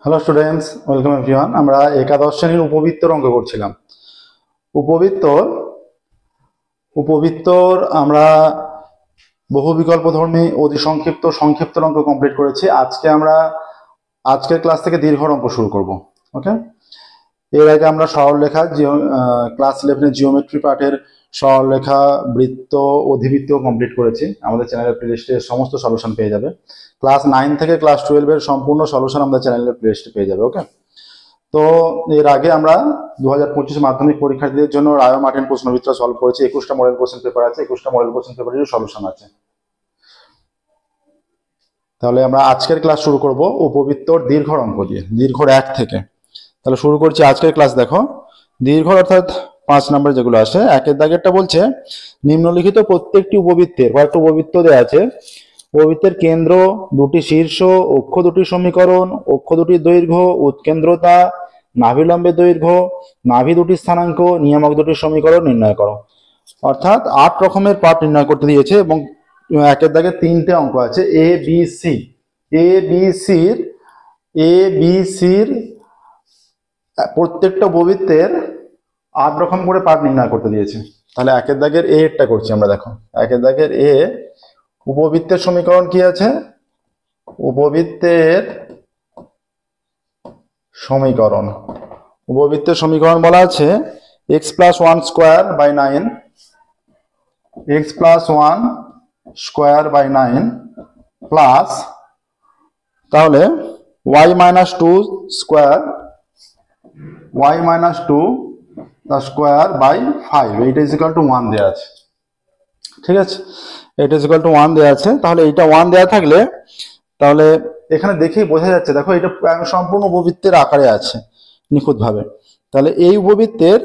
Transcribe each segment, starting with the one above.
Hello students, welcome everyone. আমরা একাদশ শ্রেণীর উপবৃত্তর অঙ্ক করছিলাম। উপবৃত্তর উপবৃত্তর আমরা বহু বিকল্পধর্মী অতি সংক্ষিপ্ত সংক্ষিপ্ত অঙ্ক কমপ্লিট করেছি। আজকের ক্লাস থেকে দীর্ঘ অঙ্ক শুরু করব। ওকে, এর আগে আমরা সরলরেখা ক্লাস 11 জিওমেট্রি পার্টের সরলরেখা, বৃত্ত, অধিবৃত্ত কমপ্লিট করেছি। আমাদের চ্যানেলের প্লেলিস্টে সমস্ত সলিউশন পেয়ে যাবে। ক্লাস 9 থেকে ক্লাস 12 এর সম্পূর্ণ সলিউশন আমাদের চ্যানেলের প্লেলিস্টে পেয়ে যাবে। ওকে, তো এর আগে আমরা 2025 মাধ্যমিক পরীক্ষার্থীদের জন্য রায় মার্টিন প্রশ্নবিত্র সলভ করেছি। 21টা মডেল কোশ্চেন পেপার আছে, 21টা মডেল কোশ্চেন পেপারের সলিউশন আছে। তাহলে আমরা আজকের ক্লাস শুরু করব উপবৃত্তর দীর্ঘ অঙ্ক দিয়ে, দীর্ঘর 1 থেকে। তাহলে শুরু করছি আজকের ক্লাস। দেখো, দীর্ঘ অর্থাৎ 5 নম্বর যেগুলো আসে, একের দাগেরটা বলছে নিম্নলিখিত প্রত্যেকটি উপবৃত্তের, কয়েকটা উপবৃত্ত দেওয়া আছে, উপবৃত্তের কেন্দ্র, দুটি শীর্ষ, অক্ষ দুটি সমীকরণ, অক্ষ দুটির দৈর্ঘ্য, উৎকেন্দ্রতা, নাভিলম্বের দৈর্ঘ্য, নাভি দুটি স্থানাঙ্ক, নিয়ামক দুটির সমীকরণ নির্ণয় করো। অর্থাৎ 8 রকমের পার্ট নির্ণয় করতে দিয়েছে এবং একের দাগে 3টে অঙ্ক আছে। A B C A B সির প্রত্যেকটা উপবৃত্তের 8 রকম করে পার্ট নির্ণয় করতে দিয়েছে। তাহলে একের দাগের এরটা করছি আমরা। দেখো, একের দাগের এ, উপবৃত্তের সমীকরণ কি আছে? উপবৃত্তের সমীকরণ বলা আছে x plus one square by 9 plus, তাহলে y minus two square by 5, এইটা ইজ ইকুয়াল টু 1 দেওয়া আছে। ঠিক আছে, এটা ইজ ইকুয়াল টু 1 দেওয়া আছে। তাহলে এইটা 1 দেওয়া থাকলে, তাহলে এখানে দেখেই বোঝা যাচ্ছে, দেখো এটা সম্পূর্ণ উপবৃত্তের আকারে আছে নিখুঁতভাবে। তাহলে এই উপবৃত্তের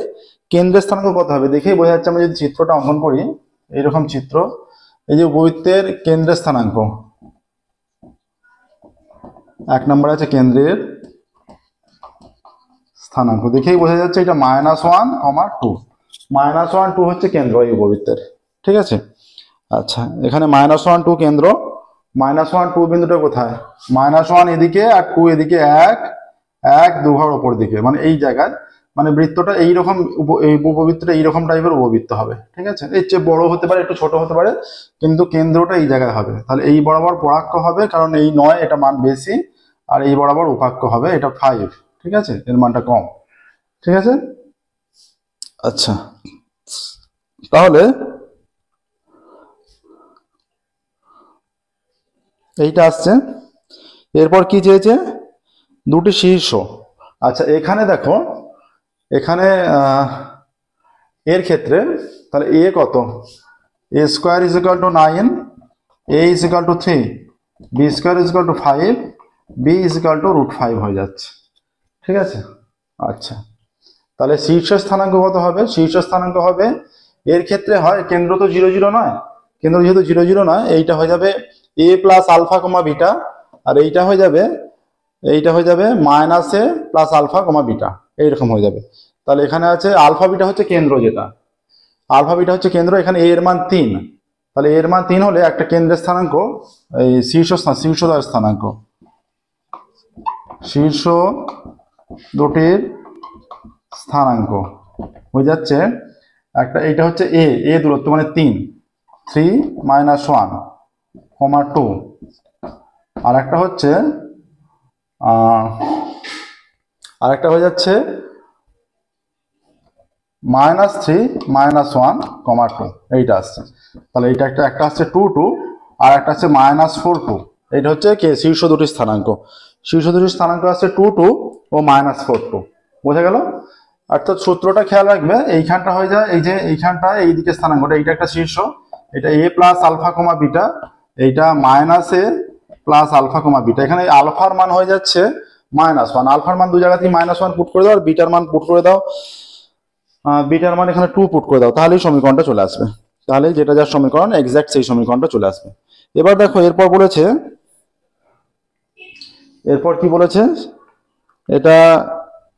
কেন্দ্রের স্থানাঙ্ক কত হবে দেখেই বোঝা যাচ্ছে। আমরা যদি চিত্রটা অঙ্কন করি, এইরকম চিত্র, এই যে উপবৃত্তের কেন্দ্রের স্থানাঙ্ক, 1 নম্বর আছে কেন্দ্রের স্থানাঙ্ক, দেখেই বোঝা যাচ্ছে এটা -1, 2 -1, 2 হচ্ছে কেন্দ্র এই উপবৃত্তের। ঠিক আছে, আচ্ছা, এখানে -1, 2 কেন্দ্র। -1, 2 বিন্দুটা কোথায়? -1 এদিকে আর 2 এদিকে, এক দু ঘর ওপর দিকে, মানে এই জায়গায়। মানে বৃত্তটা এইরকম, এই উপবৃত্তটা এইরকম টাইপের উপবৃত্ত হবে। ঠিক আছে, এর চেয়ে বড় হতে পারে, একটু ছোট হতে পারে, কিন্তু কেন্দ্রটা এই জায়গায় হবে। তাহলে এই বরাবর পরাক্ষ হবে, কারণ এই 9 এটা মান বেশি, আর এই বরাবর উপাক্ষ হবে, এটা 5। ঠিক আছে, এর মানটা কম। ঠিক আছে, আচ্ছা, তাহলে এইটা আসছে। এরপর কি চেয়েছে? দুটি শীর্ষ। আচ্ছা, এখানে দেখো, এখানে এর ক্ষেত্রে তাহলে এ কত? A square is equal to 9, a is equal to 3, b square is equal to 5, b is equal to √5 হয়ে যাচ্ছে। ঠিক আছে, আচ্ছা, তাহলে শীর্ষ স্থানাঙ্ক কত হবে? শীর্ষ স্থানাঙ্ক হবে, এর ক্ষেত্রে হয়, কেন্দ্র তো 0 0 নয়, কেন্দ্র যেহেতু 0 0 নয়, এইটা হয়ে যাবে এ প্লাস আলফা কমা বিটা, আর এইটা হয়ে যাবে মাইনাস এ প্লাস আলফা কমা বিটা, এইরকম হয়ে যাবে। তাহলে এখানে আছে আলফা বিটা হচ্ছে কেন্দ্র, যেটা আলফা বিটা হচ্ছে কেন্দ্র। এখানে এর মান 3, তাহলে এর মান 3 হলে একটা কেন্দ্রের স্থানাঙ্ক, এই শীর্ষ স্থানাঙ্ক, শীর্ষ দুটির স্থানাঙ্ক হয়ে যাচ্ছে একটা, এইটা হচ্ছে এ দূরত্ব, মানে 3 -1, 2, আর একটা হচ্ছে হয়ে যাচ্ছে -3 -1, 2, এইটা আসছে। তাহলে এইটা একটা আসছে 2 2, আর একটা আছে -4 2। এইটা হচ্ছে কে? শীর্ষ দুটি স্থানাঙ্ক। শীর্ষ দুটি স্থানাঙ্ক আছে 2 2 ও -4 2। বোঝা গেল? অর্থাৎ সূত্রটা খেয়াল রাখবে, এইখানটা হয়ে যায়, এই যে এইখানটা এইদিকে স্থানাঙ্কটা, এইটা একটা শীর্ষ, এটা এ প্লাস আলফা কমা বিটা, এইটা -এ প্লাস আলফা কমা বিটা। এখানে আলফার মান হয়ে যাচ্ছে -1, আলফার মান দু জায়গাতেই -1 পুট করে দাও, আর বিটার মান পুট করে দাও, বিটার মান এখানে 2 পুট করে দাও, তাহলেই সমীকরণটা চলে আসবে। তাহলে যেটা যার সমীকরণ এক্সাক্ট সেই সমীকরণটা চলে আসবে। এবার দেখো, এরপর কি বলেছে? এটা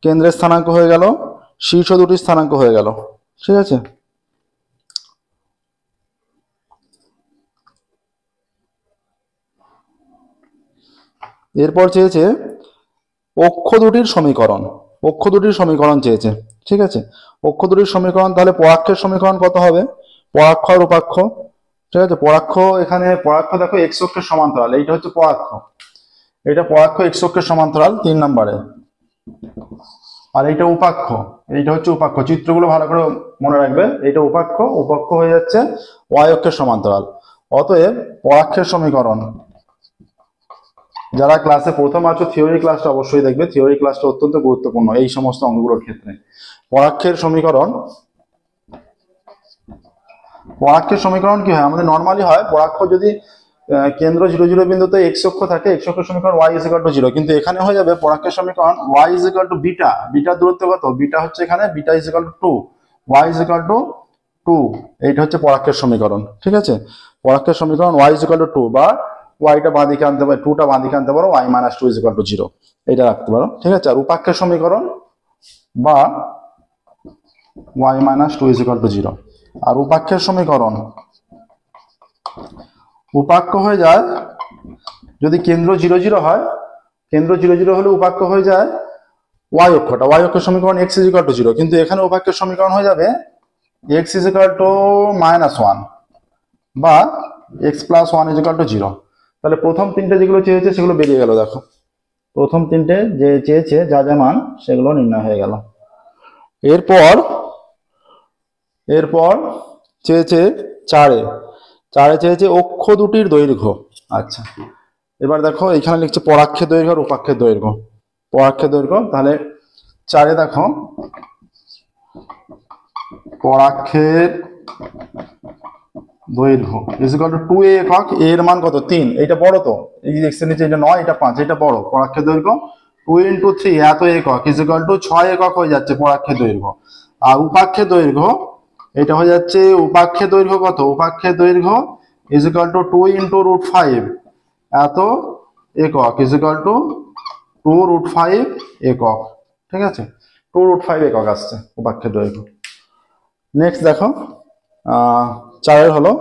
কেন্দ্রের স্থানাঙ্ক হয়ে গেল, শীর্ষ দুটি স্থানাঙ্ক হয়ে গেল। ঠিক আছে, এরপর চেয়েছে অক্ষ দুটির সমীকরণ, অক্ষ দুটির সমীকরণ চেয়েছে। ঠিক আছে, অক্ষ দুটির সমীকরণ, তাহলে পরাক্ষের সমীকরণ কত হবে? পরাক্ষ আর উপাক্ষ। ঠিক আছে, পরাক্ষ, এখানে পরাক্ষ দেখো এক্স অক্ষের সমান্তরাল, এইটা হচ্ছে পরাক্ষ, এটা পরাক্ষ এক্স অক্ষের সমান্তরাল 3 নম্বরে। আর এইটা উপাক্ষ, এইটা হচ্ছে উপাক্ষ, চিত্রগুলো ভালো করে মনে রাখবে, এইটা উপাক্ষ, উপাক্ষ হয়ে যাচ্ছে ওয়াই অক্ষের সমান্তরাল। অতএব পরাক্ষের সমীকরণ, যারা ক্লাসে প্রথম আছো থিওরি ক্লাসটা অবশ্যই দেখবে, থিওরি ক্লাসটা অত্যন্ত গুরুত্বপূর্ণ এই সমস্ত অঙ্কগুলোর ক্ষেত্রে। পরাক্ষের সমীকরণ, পরাক্ষের সমীকরণ কি হয়? আমাদের নর্মালি হয় পরাক্ষ যদি কেন্দ্র 0 0 বিন্দুতে এক্স অক্ষ থাকে, এক্স অক্ষের সমীকরণ y ইজ ইকুয়াল টু 0, কিন্তু এখানে হয়ে যাবে পরাক্ষের সমীকরণ y is equal two beta. Bitter দূরত্ব কত? বিটা হচ্ছে এখানে beta is equal to 2, y is equal to 2, এইটা হচ্ছে পরাক্ষের সমীকরণ। ঠিক আছে, পরাক্ষের সমীকরণ y ইজ ইকুয়াল টু 2, বা ওয়াইটা বাঁ দিকে আনতে পারো, 2টা বাঁ দিকে আনতে পারো, y minus 2 is equal to 0, এটা রাখতে পারো। ঠিক আছে, আর উপাক্ষের সমীকরণ বা y minus 2 is equal to 0, আর উপাক্ষের সমীকরণ, উপাক্ষ হয়ে যায় যদি কেন্দ্র 0 0 হয়, কেন্দ্র 0 0 হলে উপাক্ষ হয়ে যায় y অক্ষটা, y অক্ষের সমীকরণ x ইজ ইকুয়াল টু 0, কিন্তু এখানে উপাক্ষের সমীকরণ হয়ে যাবে x ইজ ইকুয়াল টু -1 বা x plus 1 is equal to 0। তাহলে প্রথম তিনটে যেগুলো চেয়েছে সেগুলো বেরিয়ে গেল, দেখো প্রথম তিনটে যে চেয়েছে যা যা মান সেগুলো নির্ণয় হয়ে গেল। এরপর এরপর চেয়েছে 4-এ চেয়েছে অক্ষ দুটির দৈর্ঘ্য। আচ্ছা, এবার দেখো এখানে লিখছে পরাক্ষের দৈর্ঘ্য আর উপাক্ষের দৈর্ঘ্য। পরাক্ষের দৈর্ঘ্য, তাহলে 4-এ দেখো পরাক্ষের দৈর্ঘ্য ইজ ইকুয়াল টু 2a একক, এর মান কত? 3, এইটা বড় তো, এই এক্স এর নিচে এটা 9, এটা 5, এটা বড়। পরাক্ষের দৈর্ঘ্য 2 × 3 এত একক ইজ ইকুয়াল টু 6 একক হয়ে যাচ্ছে পরাক্ষের দৈর্ঘ্য। আর উপাক্ষের দৈর্ঘ্য এটা হয়ে যাচ্ছে, উপাক্ষের দৈর্ঘ্য কত? উপাক্ষের দৈর্ঘ্য ইজ ইকুয়াল টু 2 × √5 এত একক ইজ ইকুয়াল টু 2 √5 একক। ঠিক আছে, 2 √5 একক আসছে উপাক্ষের দৈর্ঘ্য। নেক্সট দেখো 4-এর হলো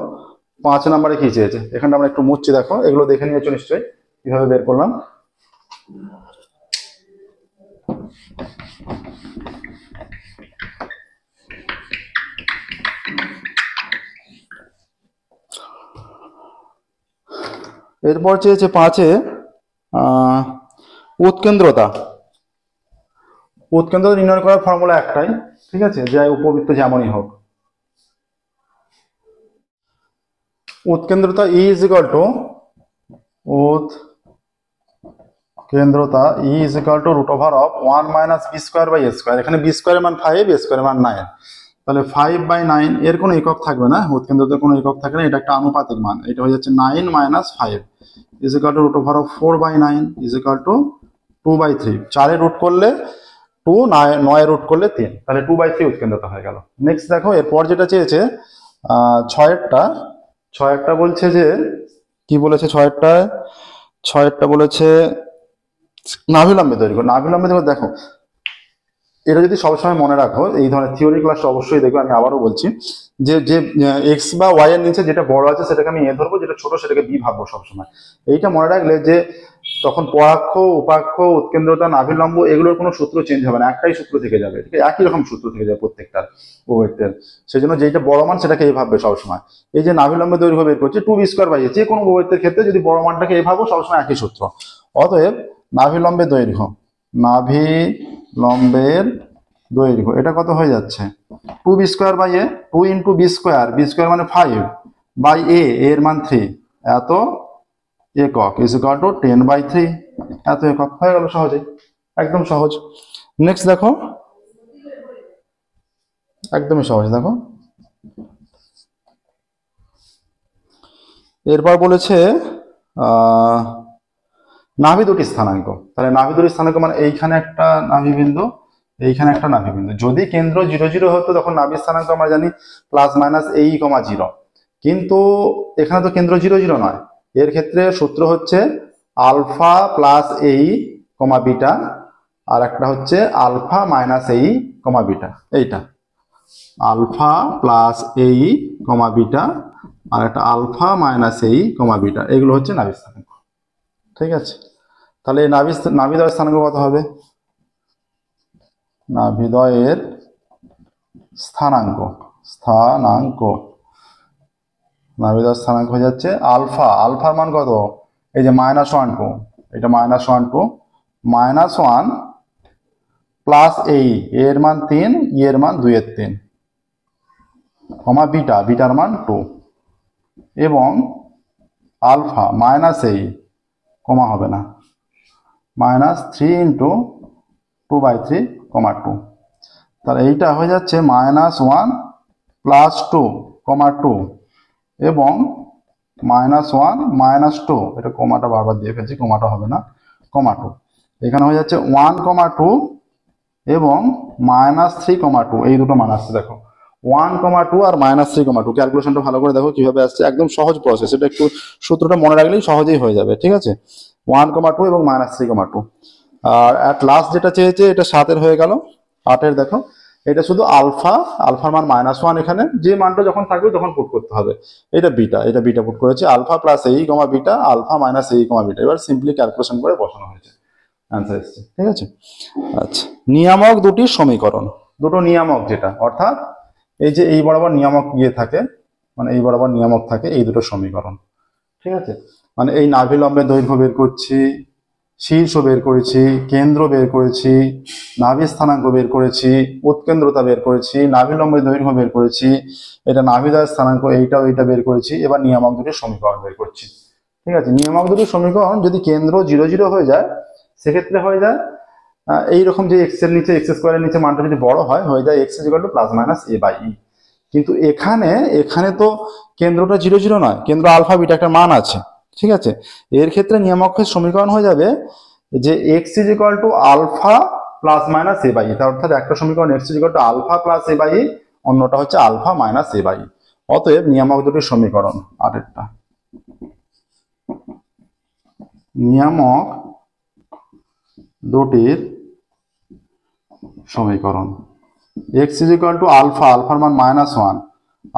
5 নম্বরে কি চেয়েছে, এখানটা আমরা একটু মুছছি, দেখো এগুলো দেখে নিয়েছো নিশ্চয়ই কিভাবে বের করলাম। এরপর চেয়েছে 5-এ উৎকেন্দ্রতা। উৎকেন্দ্রতা নির্ণয় করার ফর্মুলা একটাই, ঠিক আছে, যে উপবৃত্ত যেমনই হোক, উৎকেন্দ্রতা E ইজ ইকুয়াল টু উৎকেন্দ্রতা E is equal to √1 minus b square by a square. এখানে বি স্কোয়ারের মান 5, এ স্কোয়ারের মান 9, তাহলে 5/9, এর কোনো একক থাকবে না, উৎকেন্দ্রতার কোনো একক থাকে না, এটা একটা আনুপাতিক মান, এটা হয়ে যাচ্ছে 9 - 5 is equal to √4/9 is equal to 2/3। 4-এ রুট করলে 2, 9-এ রুট করলে 3, তাহলে 2/3 উৎকেন্দ্রতা হয়ে গেল। নেক্সট দেখো এরপর যেটা চেয়েছে 6-এরটা বলছে যে কি বলেছে, 6-এরটা বলেছে নাভিলম্বের দৈর্ঘ্য। নাভিলম্বের দৈর্ঘ্য দেখো, এটা যদি সবসময় মনে রাখো, এই ধরনের থিওরি ক্লাসটা অবশ্যই দেখবে, আমি আবারও বলছি যে যে এক্স বা ওয়াই এর নিচে যেটা বড় আছে সেটাকে আমি এ ধরবো, যেটা ছোট সেটাকে বি ভাববো সবসময়। এইটা মনে রাখলে যে তখন পরাক্ষ, উপাক্ষ, উৎকেন্দ্রতা, নাভিলম্ব এগুলোর কোনো সূত্র চেঞ্জ হবে না, একটাই সূত্র থেকে যাবে, ঠিক আছে, একই রকম সূত্র থেকে যাবে প্রত্যেকটার উপবৃত্তের। সেই জন্য যেটা বড় মান সেটাকে এই ভাববে সবসময়। এই যে নাভিলম্বের দৈর্ঘ্য বের করছে 2b²/a, যে কোনো উপবৃত্তের ক্ষেত্রে যদি বড় মানটাকে এই ভাবো সবসময় একই সূত্র। অতএব নাভিলম্বের দৈর্ঘ্য, নাভিলম্বের দৈর্ঘ্য এটা কত হয়ে যাচ্ছে? 2b²/a, 2 × b², মানে 5/a, এর মান 3 এত একক ইজ ইকুয়াল টু 10/3 এত একক হয়ে গেল, সহজেই, একদম সহজ। নেক্সট দেখো, একদমই সহজ, দেখো এরপর বলেছে নাভি দুটি স্থানাঙ্ক। তাহলে নাভি দুটি স্থানাঙ্ক মানে এইখানে একটা নাভিবিন্দু, এইখানে একটা নাভিবিন্দু। যদি কেন্দ্র 0 0 হতো তখন নাভি স্থানাঙ্ক আমরা জানি ±AE, 0, কিন্তু এখানে তো কেন্দ্র 0 0 নয়, এর ক্ষেত্রে সূত্র হচ্ছে আলফা প্লাস AE, বিটা, আর একটা হচ্ছে আলফা মাইনাস AE, বিটা। এইটা আলফা প্লাস AE, বিটা, আর একটা আলফা মাইনাস AE, বিটা, এগুলো হচ্ছে নাভি স্থানাঙ্ক। ঠিক আছে, তাহলে এই নাভিদ্বয়ের স্থানাঙ্ক কত হবে? নাভিদ্বয়ের স্থানাঙ্ক নাভিদ্বয়ের স্থানাঙ্ক হয়ে যাচ্ছে আলফা। আলফার মান কত? এই যে -1 2, এটা -1 2, -1 প্লাস এর মান 3, এর মান 2/3, কমা বিটার মান 2, এবং আলফা কমা হবে না, -3 × 2/3, 2। তাহলে এইটা হয়ে যাচ্ছে -1 + 2, 2, এবং -1 - 2, এটা কমাটা বারবার দিয়ে ফেলছি, কমাটা হবে না, 2। এখানে হয়ে যাচ্ছে 1, 2 এবং -3, 2, এই দুটো মান আসছে। দেখো 1, 2 আর -3, 2, ক্যালকুলেশনটা ভালো করে দেখো কিভাবে আসছে, একদম সহজ প্রসেস, এটা একটু সূত্রটা মনে রাখলেই সহজেই হয়ে যাবে, ঠিক আছে? 1, 2 এবং -3, 2। আর অ্যাট লাস্ট যেটা চেয়েছে এটা 7 হয়ে গেল, 8 দেখো এটা শুধু আলফার মান -1, এখানে যে মানটা যখন থাকবে তখন পুট করতে হবে। এটা বিটা পুট করেছে, alpha plus beta, alpha minus beta. এবার সিম্পলি ক্যালকুলেশন করে বসানো হয়েছে, অ্যান্সার এসছে, ঠিক আছে? আচ্ছা, নিয়ামক দুটির সমীকরণ, দুটো নিয়ামক যেটা, অর্থাৎ এই যে এই বরাবর নিয়ামক থাকে, মানে এই বরাবর নিয়ামক থাকে, এই দুটো সমীকরণ, ঠিক আছে? মানে এই নাভি লম্বের দৈর্ঘ্য বের করছি, শীর্ষ বের করেছি, কেন্দ্র বের করেছি, নাভি স্থানাঙ্ক বের করেছি, উৎকেন্দ্রতা বের করেছি, নাভি লম্বের দৈর্ঘ্য বের করেছি, এটা নাভিদ্বয়ের স্থানাঙ্ক, এইটা বের করেছি। এবার নিয়ামক দুটির সমীকরণ বের করছি, ঠিক আছে? নিয়ামক দুটির সমীকরণ যদি কেন্দ্র 0, 0 হয়ে যায়, সেক্ষেত্রে হয়ে যায় এইরকম যে x এর নিচে, x² এর নিচে মানটা যদি বড় হয়, হয়ে যায় x = +-a/e। কিন্তু এখানে তো কেন্দ্রটা 0, 0 নয়, কেন্দ্র আলফা বিটা একটা মান আছে, ঠিক আছে? এর ক্ষেত্রে নিয়ামকের সমীকরণ হয়ে যাবে যে x = আলফা +-a/e, অর্থাৎ একটা সমীকরণ x = আলফা +a/e, অন্যটা হচ্ছে আলফা -a/e। অতএব নিয়ামক দুটির সমীকরণ, আরেকটা নিয়ামক দুটির সমীকরণ, x = আলফার মান -1,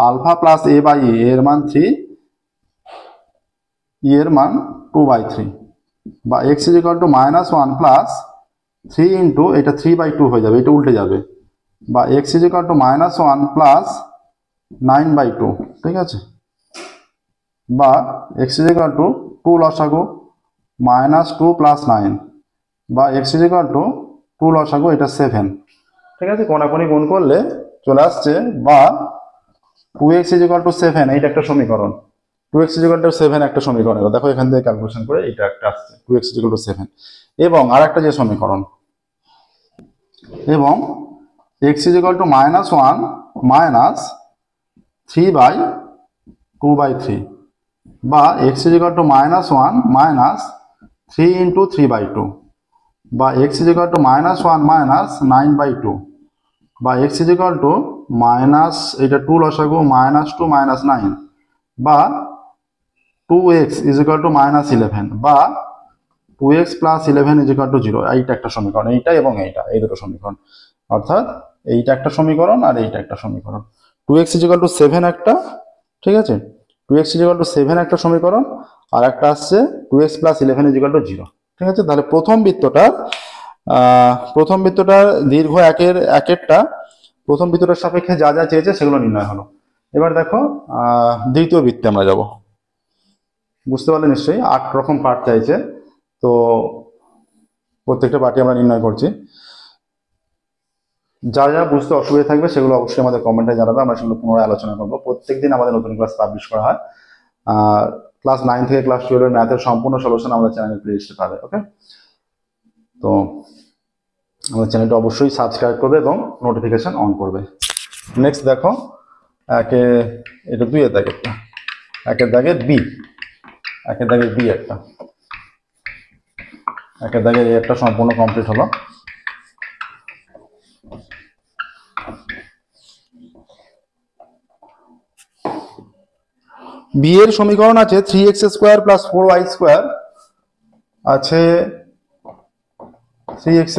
আলফা +a/e, এর মান 3, এর মান 2/3, বা x = -1 + 3 × এটা 3/2 হয়ে যাবে, এটা উল্টে যাবে, বা x = -1 + 9/2, ঠিক আছে? বা x = 2 লসাগু -2 + 9, বা x = 2 লসাগু, এটা 7, ঠিক আছে? কোনাকুনি গুণ করলে চলে আসছে, বা 2x = 7, এইটা একটা সমীকরণ, 2x = 7 একটা সমীকরণ। দেখো এখান থেকে ক্যালকুলেশন করে এটা একটা আসছে, 2x = 7। এবং আরেকটা যে সমীকরণ, এবং x = -1 - 3/2/3, বা x = -1 - 3 × 3/2, বা x = -1 - 9/2, বা x = এটা 2 লসাগু -2 - 9, বা 2x = -11, বা 2x + 11 = 0। এইটা একটা সমীকরণ, এইটা এবং এইটা, এই দুটো সমীকরণ। অর্থাৎ এইটা একটা সমীকরণ আর এইটা একটা সমীকরণ। 2x = 7 একটা, ঠিক আছে? 2x = 7 একটা সমীকরণ, আর একটা আসছে 2x + 11 = 0, ঠিক আছে? তাহলে প্রথম বৃত্তটার দীর্ঘ একেরটা প্রথম বৃত্তটার সাপেক্ষে যা যা চেয়েছে সেগুলো নির্ণয় হলো। এবার দেখো দ্বিতীয় বৃত্তে আমরা যাব। বুঝতে পারলে নিশ্চয়ই 8 রকম পার্ট চাইছে, তো প্রত্যেকটা পার্টি আমরা নির্ণয় করছি। যা যা বুঝতে অসুবিধা থাকবে সেগুলো অবশ্যই আমাদের কমেন্টে জানাবে, আমরা সেগুলো পুনরায় আলোচনা করবো। প্রত্যেকদিন আমাদের নতুন ক্লাস পাবলিশ করা হয়। ক্লাস 9 থেকে ক্লাস 12 এর ম্যাথের সম্পূর্ণ সলিউশন আমাদের চ্যানেলে প্লেলিস্টে পাবে। ওকে, তো আমাদের চ্যানেলটা অবশ্যই সাবস্ক্রাইব করবে এবং নোটিফিকেশন অন করবে। নেক্সট দেখো, এটা 2 এর দাগেরটা, 1 এর দাগের বি, 1 এর দাগের বি একটা, 1 এর দাগের একটা সম্পূর্ণ কমপ্লিট হলো। বি এর সমীকরণ আছে 3x² + 4y² আছে, 3x² +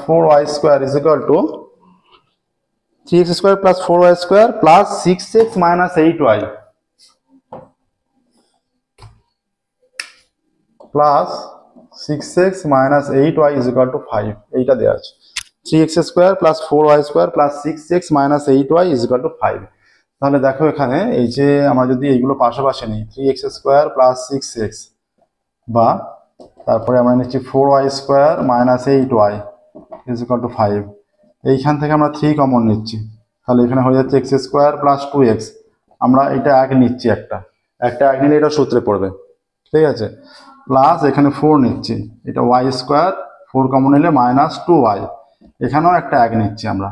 4y² = 3x² + 4y² + 6x - 8y plus 6x minus 8y is equal to 5 এইটা দেওয়া আছে 3x square plus 4y square plus 6x minus 8y is equal to 5। তাহলে দেখো এখানে এই যে আমরা যদি এইগুলো পাশাপাশি নিই 3x স্কোয়ার প্লাস 6x বা তারপরে আমরা নিচ্ছি 4y square minus 8y is equal to 5, এইখান থেকে আমরা 3 কমন নিচ্ছি, তাহলে এখানে হয়ে যাচ্ছে x স্কোয়ার প্লাস 2x, আমরা এটা এক নিচ্ছি, একটা এক নিলে এটা সূত্রে পড়বে, ঠিক আছে, প্লাস এখানে 4 নিচ্ছি, এটা y স্কোয়ার 4 কমন নিলে মাইনাস 2y, এখানেও একটা এক নিচ্ছি আমরা।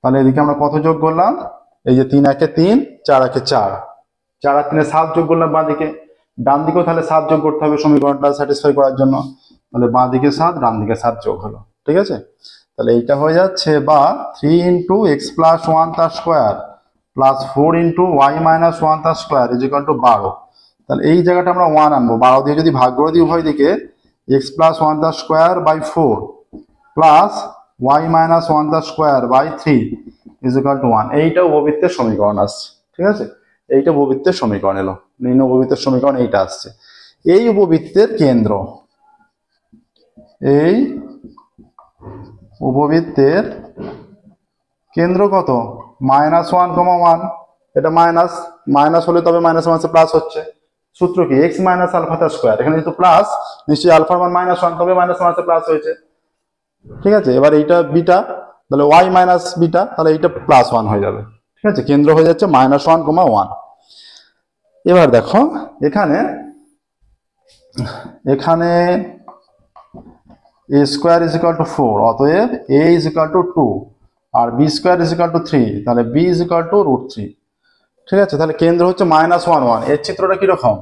তাহলে এদিকে আমরা কত যোগ করলাম, এই যে 3 একে 3 4 একে 4, 4 আর 3 7 যোগ করলাম বাঁ দিকে, ডান দিকেও তাহলে 7 যোগ করতে হবে সমীকরণটা স্যাটিসফাই করার জন্য, তাহলে বাঁ দিকে 7 ডান দিকে 7 যোগ হলো, ঠিক আছে। তাহলে এইটা হয়ে যাচ্ছে বা 3 ইন্টু এক্স প্লাস 1 তার square plus 4 into y minus 1 তার স্কোয়ার ইজ ইকুয়াল টু 12। তাহলে এই জায়গাটা আমরা 1 আনবো, 12 দিয়ে যদি ভাগ করে দিই উভয় দিকে, এক্স প্লাস 1 তার square by 4 plus y minus 1 তার square by 3 is equal to 1। এইটা উপবৃত্তের সমীকরণ আসছে, ঠিক আছে, এইটা উপবৃত্তের সমীকরণ এলো, নিম্ন উপবৃত্তের সমীকরণ এইটা আসছে। এই উপবৃত্তের কেন্দ্র, এই উপবৃত্তের কেন্দ্র কত, -1, 1, এটা মাইনাস হলে তবে মাইনাস মাইনাসে প্লাস হচ্ছে, সূত্র কি x মাইনাস আলফা তার স্কোয়ার, এখানে যেহেতু প্লাস নিশ্চয়ই আলফার মান -1 তবে মাইনাস মাইনাসে প্লাস হয়েছে, ঠিক আছে। এবার এইটা বিটা, তাহলে y মাইনাস বিটা, তাহলে এইটা +1 হয়ে যাবে, ঠিক আছে, কেন্দ্র হয়ে যাচ্ছে -1, 1। এবার দেখো এখানে a square is equal to 4, অতএব a ইজ ইকুয়াল টু 2 আর b square is equal to 3, তাহলে b ইজ ইকুয়াল টু √3, ঠিক আছে। তাহলে কেন্দ্র হচ্ছে -1, 1, এর চিত্রটা কিরকম,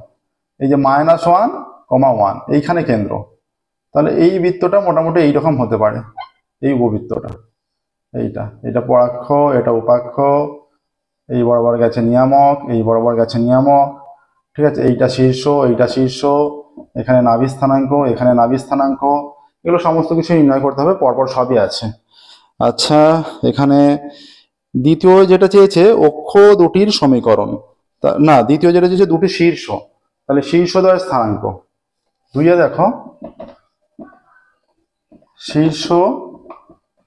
এই যে -1, 1 এইখানে কেন্দ্র, তাহলে এই বৃত্তটা মোটামুটি এইরকম হতে পারে, এই উপবৃত্তটা, এইটা পরাক্ষ, এটা উপাক্ষ, এই বরাবর গেছে নিয়ামক, এই বরাবর গেছে নিয়ামক, ঠিক আছে, এইটা শীর্ষ, এখানে নাভি স্থানাঙ্ক, এখানে নাভি স্থানাঙ্ক, এগুলো সমস্ত কিছু নির্ণয় করতে হবে, পরপর সবই আছে। আচ্ছা, এখানে দ্বিতীয় যেটা চেয়েছে অক্ষ দুটির সমীকরণ, না দ্বিতীয় যেটা চেয়েছে দুটি শীর্ষ, তাহলে শীর্ষদ্বয়ের স্থানাঙ্ক, দুইয়ে দেখো শীর্ষ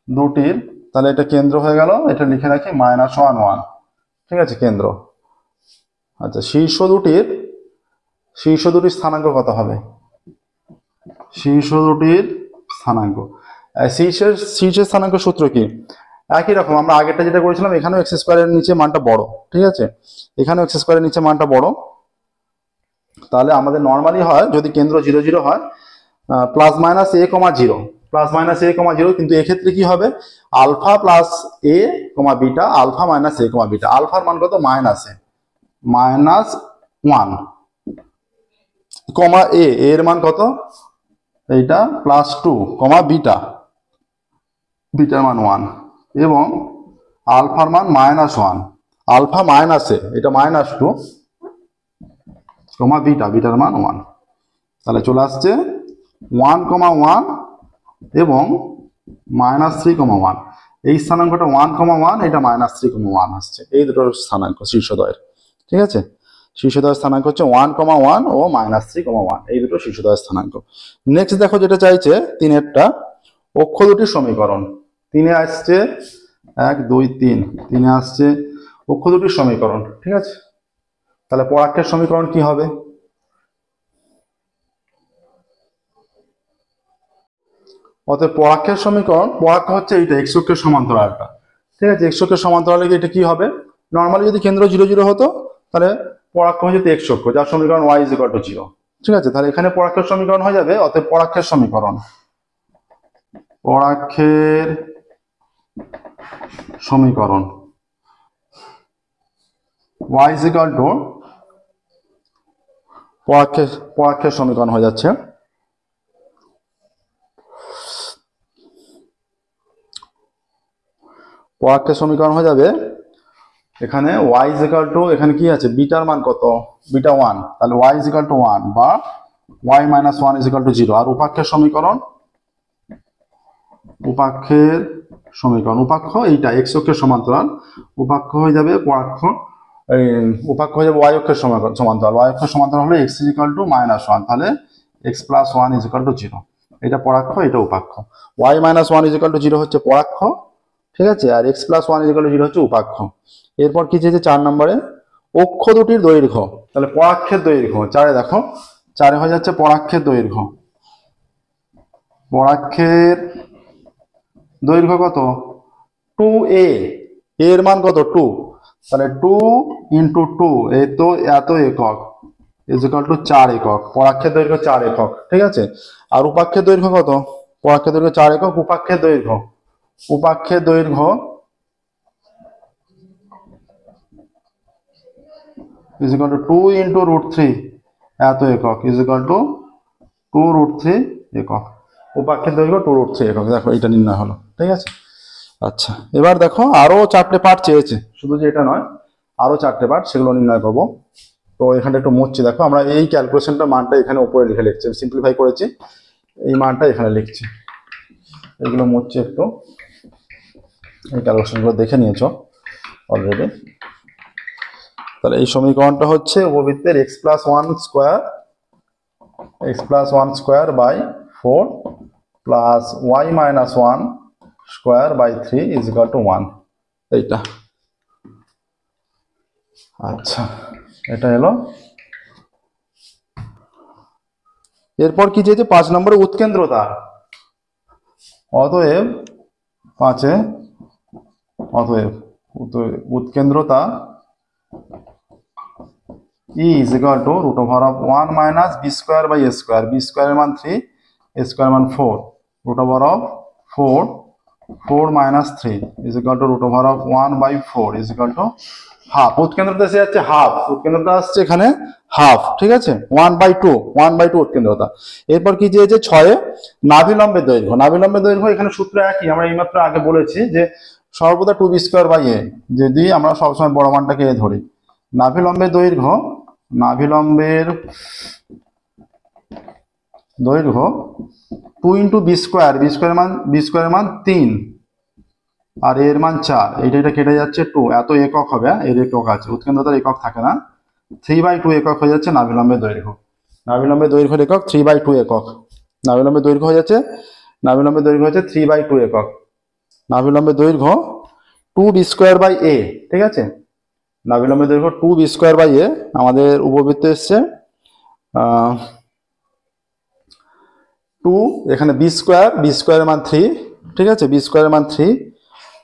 দুটির, তাহলে এটা কেন্দ্র হয়ে গেল, এটা লিখে রাখি -1, 1, ঠিক আছে, কেন্দ্র। আচ্ছা, শীর্ষ দুটির স্থানাঙ্ক কত হবে, শীর্ষ দুটির স্থানাঙ্ক, শীর্ষের স্থানাঙ্ক সূত্র কি, একই রকম, আমরা আগেরটা যেটা করেছিলাম, এখানেও এক্স স্কোয়ারের নিচে মানটা বড়, ঠিক আছে, এখানেও এক্স স্কোয়ারের নিচে মানটা বড়, তাহলে আমাদের নর্মালি হয় যদি কেন্দ্র 0, 0 হয় +-a, 0, কিন্তু এক্ষেত্রে কি হবে, alpha plus a, beta, alpha minus a, beta, আলফার মান কত -1, a এর মান কত, এইটা +2, বিটার মান 1, এবং আলফার মান -1, আলফা মাইনাস a, এটা -2, বিটার মান 1, তাহলে চলে আসছে 1, 1 এবং -3, 1, এই স্থানাঙ্কটা 1, 1, এটা -3, 1 আসছে, এই দুটোর স্থানাঙ্ক শীর্ষদ্বয়ের, ঠিক আছে, শীর্ষদ্বয়ের স্থানাঙ্ক হচ্ছে 1, 1 ও -3, 1, এই দুটো শীর্ষদ্বয়ের স্থানাঙ্ক। নেক্সট দেখো যেটা চাইছে 3-এরটা, অক্ষ দুটির সমীকরণ, 3-এ আসছে 1, 2, 3, 3-এ আসছে অক্ষ দুটির সমীকরণ, ঠিক আছে। তাহলে পরাক্ষের সমীকরণ কি হবে, অতএব পরাক্ষের সমীকরণ, পরাক্ষ হচ্ছে এইটা x অক্ষের সমান্তরালটা, ঠিক আছে, x অক্ষের সমান্তরালে এটা কি হবে, নর্মালি যদি কেন্দ্র 0, 0 হতো তাহলে পরাক্ষ হয়ে যেত x অক্ষ, যার সমীকরণ y = 0, ঠিক আছে, তাহলে এখানে পরাক্ষের সমীকরণ হয়ে যাবে, অতএব পরাক্ষের সমীকরণ y = পরাক্ষের সমীকরণ হয়ে যাচ্ছে পরাক্ষের সমীকরণ হয়ে যাবে, এখানে y = এখানে কি আছে, বিটার মান কত, বিটা 1, তাহলে y = 1 বা y - 1 = 0, আর উপাক্ষের সমীকরণ, উপাক্ষ এইটা x অক্ষের সমান্তরাল, উপাক্ষ হয়ে যাবে পরাক্ষ, উপাক্ষ হয়ে যাবে y অক্ষের সমান্তরাল, y অক্ষের সমান্তরাল হলে x = -1, তাহলে x + 1 = 0। এটা পরাক্ষ, এটা উপাক্ষ। y minus one is equal to zero হচ্ছে পরাক্ষ, ঠিক আছে, আর x plus one is equal to zero হচ্ছে উপাক্ষ। এরপর কি চেয়েছে 4 নম্বরে, অক্ষ দুটির দৈর্ঘ্য। তাহলে পরাক্ষের দৈর্ঘ্য 4-এ দেখো, 4-এ হয়ে যাচ্ছে পরাক্ষের দৈর্ঘ্য। পরাক্ষের দৈর্ঘ্য কত, 2a, এর মান কত 2, তাহলে 2 ইন্টু 2, এই তো এত একক, ইজ ইকাল টু 4 একক। পরাক্ষের দৈর্ঘ্য 4 একক, ঠিক আছে। আর উপাক্ষের দৈর্ঘ্য কত, পরাক্ষের দৈর্ঘ্য 4 একক, উপাক্ষের দৈর্ঘ্য is equal to 2 into root 3, এত একক, ইজ ইকাল টু 2 রুট 3 একক। উপাক্ষের দৈর্ঘ্য 2 রুট 3 একক। দেখো এটা নির্ণয় হলো, ঠিক আছে। আচ্ছা, এবার দেখো আরো 4টে পার্ট চেয়েছে, শুধু যে এটা নয়, আরো 4টে পার্ট, সেগুলো নির্ণয় করবো। তো এখানে একটু মুছছি, দেখো আমরা এই ক্যালকুলেশনটা মানটা এখানে উপরে লিখে লিখছি, সিম্পলিফাই করেছি, এই মানটা এখানে লিখছি। এগুলো মুছছি একটু, এই ক্যালকুলেশনগুলো দেখে নিয়েছো অলরেডি। তাহলে এই সমীকরণটা হচ্ছে উপবৃত্তের x plus one square by 4 plus y minus one square by 3 is equal to 1, এইটা। আচ্ছা, এটা এলো। এরপর কি চেয়েছে 5 নম্বরে উৎকেন্দ্রতা। অতএব উৎকেন্দ্রতা E is equal to root over of 1 minus b square by a square, b square মান 3, a square মান 4, root over of 4 minus 3 is equal to root over of 1 by 4 is equal to half. উৎকেন্দ্রতা এসে যাচ্ছে half, উৎকেন্দ্রতা আসছে এখানে half, ঠিক আছে। 1/2 উৎকেন্দ্রতা। এরপর কি চেয়েছে 6-এ নাভিলম্বের দৈর্ঘ্য। নাভিলম্বের দৈর্ঘ্য এখানে সূত্র একই, আমরা এইমাত্র আগে বলেছি যে সর্বদা 2b স্কোয়ার বাই a, যদি আমরা সবসময় বড় মানটাকে a ধরি। নাভিলম্বের দৈর্ঘ্য 2 into b square, b square মান 3 আর এর মান 4, এটা কেটে যাচ্ছে 2, এত একক হবে, এর একক আছে, উৎকেন্দ্রতার একক থাকে না। 3/2 একক হয়ে যাচ্ছে নাভিলম্বের দৈর্ঘ্য। নাভিলম্বের দৈর্ঘ্যের একক 3/2 একক। নাভিলম্বের দৈর্ঘ্য হচ্ছে 3/2 একক। নাভিলম্বের দৈর্ঘ্য 2b স্কোয়ার বাই a, ঠিক আছে। নাভিলম্বের দৈর্ঘ্য 2b স্কোয়ার বাই a, আমাদের উপবৃত্তে এসছে 2, এখানে b স্কোয়ারের মান 3, ঠিক আছে, b স্কোয়ারের মান 3,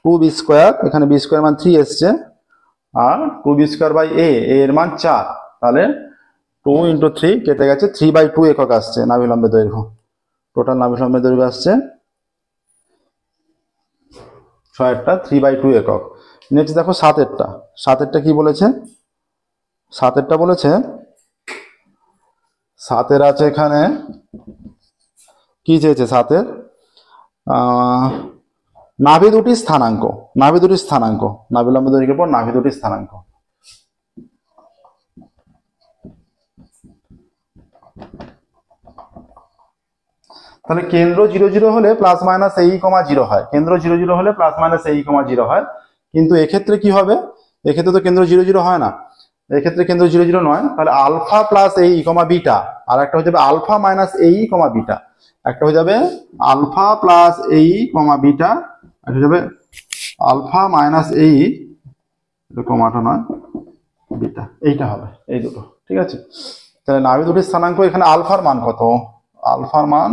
2b স্কোয়ার, এখানে b স্কোয়ার মান 3 এসছে, আর 2b স্কোয়ার বাই a, এর মান 4, তাহলে 2 ইন্টু 3 কেটে গেছে, 3/2 একক আসছে নাভিলম্বের দৈর্ঘ্য। টোটাল নাভিলম্বের দৈর্ঘ্য আসছে 6-টা 3/2 একক। নেক্সট দেখো 7-এরটা কি বলেছে, 7-এরটা বলেছে, 7-এর আছে এখানে কি চেয়েছে, 7-এর নাভি দুটি স্থানাঙ্ক, নাভিলম্ব দৈর্ঘ্যের পর নাভি দুটি স্থানাঙ্ক। তাহলে কেন্দ্র 0 0 হলে প্লাস মাইনাস এই কমা 0 হয়, কেন্দ্র 0 0 হলে প্লাস মাইনাস এই কমা 0 হয়। কিন্তু এক্ষেত্রে কি হবে, এক্ষেত্রে তো কেন্দ্র 0 0 হয় না, এক্ষেত্রে কেন্দ্র 0 0 নয়, তাহলে আলফা প্লাস এই কমা বিটা, আর একটা হয়ে যাবে আলফা মাইনাস এই কমা বিটা, একটা হয়ে যাবে আলফা প্লাস এই কমা বিটা, একটা হয়ে যাবে আলফা মাইনাস এই কমাটা নয় বিটা, এইটা হবে, এই দুটো, ঠিক আছে। তাহলে নাভি দুটির স্থানাঙ্ক এখানে আলফার মান কত, আলফার মান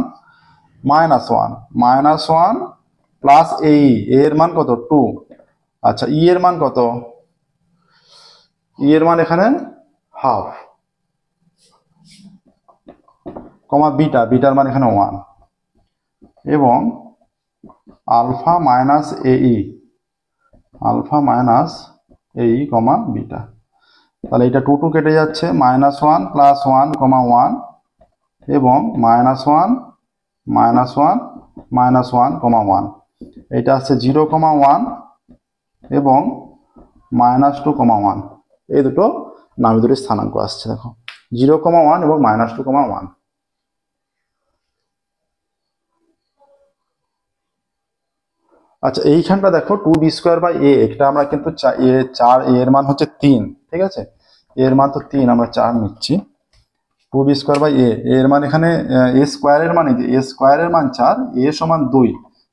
-1 প্লাস এই, এর মান কত 2, আচ্ছা ই এর মান কত, ই এর মান এখানে হাফ, কমা বিটার মান এখানে 1, এবং আলফা মাইনাস এই কমা বিটা। তাহলে এটা 2 কেটে যাচ্ছে, -1 প্লাস 1 কমা 1, এবং -1 কমা 1, এটা আসছে 0,1 এবং -2,1, এই দুটো নাভি দুটির স্থানাঙ্ক আসছে। দেখো 0,1 এবং -2,1। আচ্ছা এইখানটা দেখো 2b স্কোয়ার বাই a, এটা আমরা কিন্তু 4, এর মান হচ্ছে 3, ঠিক আছে, এর মান তো 3, আমরা 4 নিচ্ছি, 2b² বাই এ, এর মান এখানে এ স্কোয়ারের মানে যে এ স্কোয়ারের মান 4, এ সমান 2,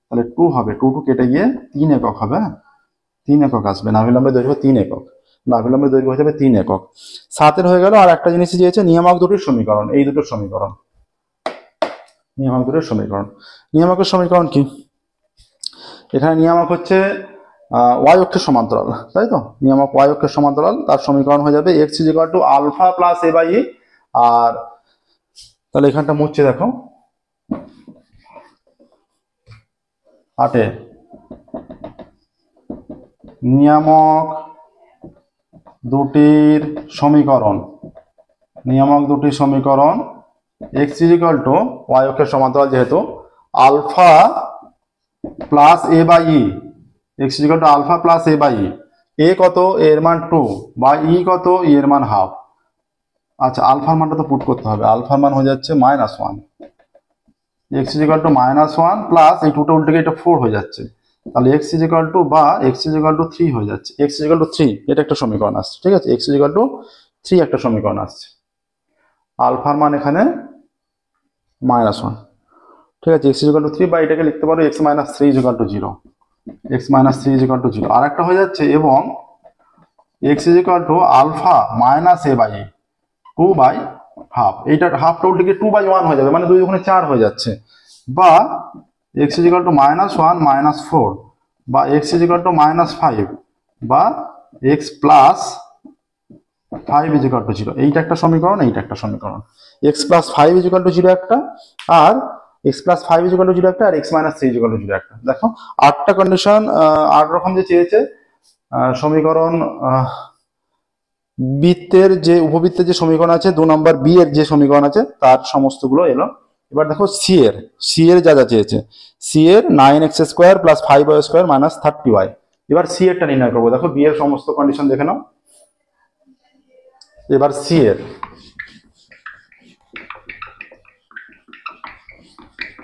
তাহলে 2 হবে, 2 কেটে গিয়ে 3 একক হবে, 3 একক আসবে, নাভিলম্বের দৈর্ঘ্য 3 একক, নাভিলম্বের দৈর্ঘ্য হয়ে যাবে 3 একক। 7 হয়ে গেল। আর একটা জিনিস দিয়েছে নিয়ামক দুটির সমীকরণ, এই দুটোর সমীকরণ, নিয়ামক দুটির সমীকরণ। নিয়ামকের সমীকরণ কি? এখানে নিয়ামক হচ্ছে ওয়াই অক্ষের সমান্তরাল, তাই তো, নিয়ামক ওয়াই অক্ষের সমান্তরাল, তার সমীকরণ হয়ে যাবে x is equal to alpha plus a by e. আর তাহলে এখানটা মুছছে দেখো 8 নিয়ামক দুটির সমীকরণ, নিয়ামক দুটির সমীকরণ x is equal to y অক্ষের সমান্তরাল যেহেতু alpha plus a by e, x is equal to alpha plus a by e, a কত, এর মান 2 বা ই কত, ই এর মান হাফ। আচ্ছা আলফার মানটা তো পুট করতে হবে, আলফার মান হয়ে যাচ্ছে -1, x is equal to -1 plus এই 2টা উল্টে গিয়ে এটা 4 হয়ে যাচ্ছে, তাহলে এক্স ইজ ইকুয়াল টু বা এক্স ইজ ইকুয়াল টু 3 হয়ে যাচ্ছে, এক্স ইজ ইকুয়াল টু 3 এটা একটা সমীকরণ আসছে, ঠিক আছে, এক্স ইজ ইকুয়াল টু 3 একটা সমীকরণ আসছে, আলফার মান এখানে -1, ঠিক আছে, এক্স ইজ ইকুয়াল টু 3 বা এটাকে লিখতে পারো x minus 3 is equal to 0, x minus 3 is equal to 0। আর একটা হয়ে যাচ্ছে এবং x is equal to alpha minus a by 2 by half, এইটা হাফটা উল্টে গিয়ে 2 বাই 1 হয়ে যাবে, মানে 2 ওখানে 4 হয়ে যাচ্ছে, বা এক্স ইজ ইকুয়াল টু -1 -4 বা এক্স ইজ ইকুয়াল টু -5 বা x plus 5 is equal to 0, এইটা একটা সমীকরণ, এইটা একটা সমীকরণ, x plus 5 is equal to 0 একটা, আর x plus 5 is equal to 0 একটা, আর x minus 3 is equal to 0 একটা। দেখো 8টা কন্ডিশন, 8 রকম যে চেয়েছে সমীকরণ, বৃত্তের যে উপবৃত্তের যে সমীকরণ আছে 2 নম্বর বি এর যে সমীকরণ আছে তার সমস্তগুলো এলো। এবার দেখো সি এর যা যা চেয়েছে, সি এর 9x² plus 5y² minus 30y। এবার সি এরটা নির্ণয় করবো, দেখো বি এর সমস্ত কন্ডিশন দেখে নাও। এবার সি এর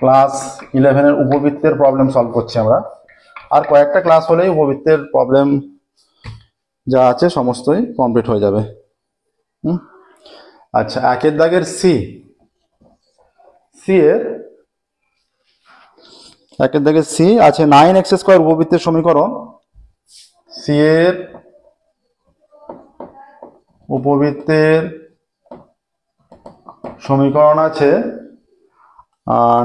ক্লাস 11 এর উপবৃত্তের প্রবলেম সলভ করছি আমরা, আর কয়েকটা ক্লাস হলেই উপবৃত্তের প্রবলেম যা আছে সমস্তই কমপ্লিট হয়ে যাবে। আচ্ছা, একের দাগের সি এর একের দাগের সি আছে 9x² উপবৃত্তের সমীকরণ, সি এর উপবৃত্তের সমীকরণ আছে